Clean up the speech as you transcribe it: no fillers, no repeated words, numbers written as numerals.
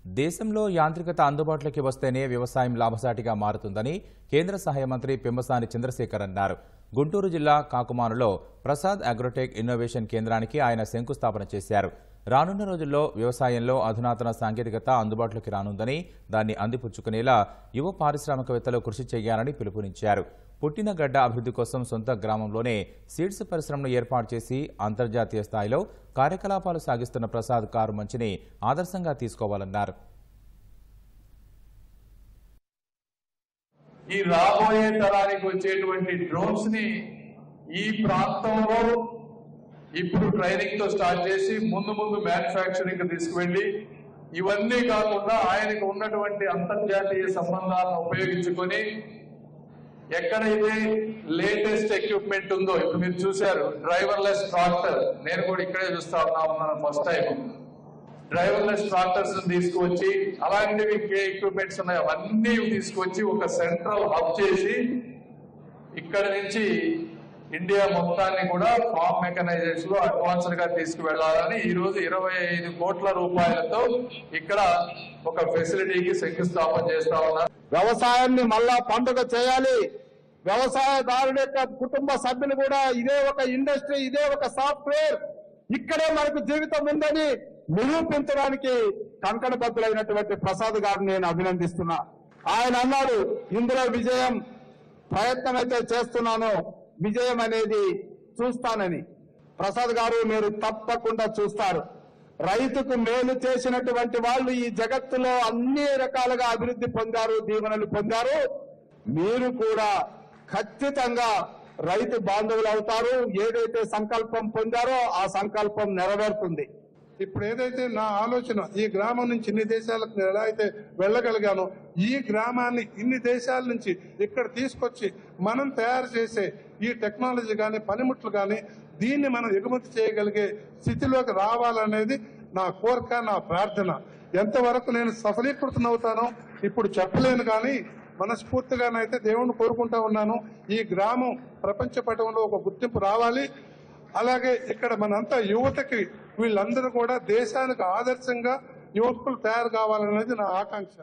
దేశంలో యాంత్రికత అందుబాటులోకి వస్తేనే వ్యవసాయం లాభసాటిగా మారుతుందని కేంద్ర సహాయ మంత్రి పెమ్మసాని చంద్రశేఖర్ అన్నారు. గుంటూరు జిల్లా కాకుమానులో ప్రసాద్ అగ్రోటెక్ ఇన్నోవేషన్ కేంద్రానికి ఆయన శంకుస్థాపన చేశారు. రానున్న రోజుల్లో వ్యవసాయంలో అధునాతన సాంకేతికత అందుబాటులోకి రానుందని, దాన్ని అందిపుచ్చుకునేలా యువ పారిశ్రామికవేత్తలు కృషి చేయాలని పిలుపునిచ్చారు. పుట్టిన గడ్డ అభివృద్ధి కోసం సొంత గ్రామంలోనే సీడ్స్ పరిశ్రమను ఏర్పాటు చేసి అంతర్జాతీయ స్థాయిలో కార్యకలాపాలు సాగిస్తున్న ప్రసాద్ కారు మంచిని ఆదర్శంగా తీసుకోవాలన్నారు. ఈ రాబోయే తరానికి వచ్చేటువంటి డ్రోన్స్ ని ఈ ప్రాంతంలో ఇప్పుడు ట్రైనింగ్ తో స్టార్ట్ చేసి ముందు మ్యానుఫ్యాక్చరింగ్ తీసుకువెళ్ళి, ఇవన్నీ కాకుండా ఆయనకు ఉన్నటువంటి అంతర్జాతీయ సంబంధాలను ఉపయోగించుకొని ఎక్కడైతే లేటెస్ట్ ఎక్విప్మెంట్ ఉందో, ఇప్పుడు మీరు చూశారు డ్రైవర్లెస్ ట్రాక్టర్, నేను కూడా ఇక్కడే చూస్తా ఉన్నాను ఫస్ట్ టైం. డ్రైవర్లెస్ ట్రాక్టర్స్ తీసుకువచ్చి అలాంటివి ఎక్విప్మెంట్స్ ఉన్నాయి అవన్నీ తీసుకొచ్చి ఒక సెంట్రల్ హబ్ చేసి ఇక్కడ నుంచి ఇండియా మొత్తాన్ని కూడా ఫార్మ్ మెకనైజేషన్ లో అడ్వాన్స్డ్ గా తీసుకువెళ్లాలని ఈ రోజు 25 కోట్ల రూపాయలతో ఇక్కడ ఒక ఫెసిలిటీకి శంకుస్థాపన చేస్తా ఉన్నారు. వ్యవసాయాన్ని మళ్ళా పండుగ చేయాలి. వ్యవసాయదారుల యొక్క కుటుంబ సభ్యులు కూడా ఇదే ఒక ఇండస్ట్రీ, ఇదే ఒక సాఫ్ట్వేర్, ఇక్కడే మనకు జీవితం ఉందని నిరూపించడానికి కంకణబద్దులైనటువంటి ప్రసాద్ గారిని నేను అభినందిస్తున్నా. ఆయన అన్నాడు, ఇందులో విజయం ప్రయత్నం అయితే చేస్తున్నాను, విజయం అనేది చూస్తానని. ప్రసాద్ గారు మీరు తప్పకుండా చూస్తారు. రైతుకు మేలు చేసినటువంటి వాళ్ళు ఈ జగత్తులో అన్ని రకాలుగా అభివృద్ధి పొందారు, దీవెనలు పొందారు. మీరు కూడా ఖచ్చితంగా రైతు బాంధవులు అవుతారు. ఏదైతే సంకల్పం పొందారో ఆ సంకల్పం నెరవేరుతుంది. ఇప్పుడు ఏదైతే నా ఆలోచన, ఈ గ్రామం నుంచి ఇన్ని దేశాలకు నేను ఎలా అయితే వెళ్ళగలిగానో, ఈ గ్రామాన్ని ఇన్ని దేశాల నుంచి ఇక్కడ తీసుకొచ్చి మనం తయారు చేసే ఈ టెక్నాలజీ కానీ పనిముట్లు కానీ దీన్ని మనం ఎగుమతి చేయగలిగే స్థితిలోకి రావాలనేది నా కోరిక, నా ప్రార్థన. ఎంతవరకు నేను సఫలీకృతం అవుతానో ఇప్పుడు చెప్పలేను, కానీ మనస్ఫూర్తిగానైతే దేవుణ్ణి కోరుకుంటా ఉన్నాను. ఈ గ్రామం ప్రపంచ పటంలో ఒక గుర్తింపు రావాలి. అలాగే ఇక్కడ మనంతా యువతకి, వీళ్ళందరూ కూడా దేశానికి ఆదర్శంగా యువకులు తయారు కావాలనేది నా ఆకాంక్ష.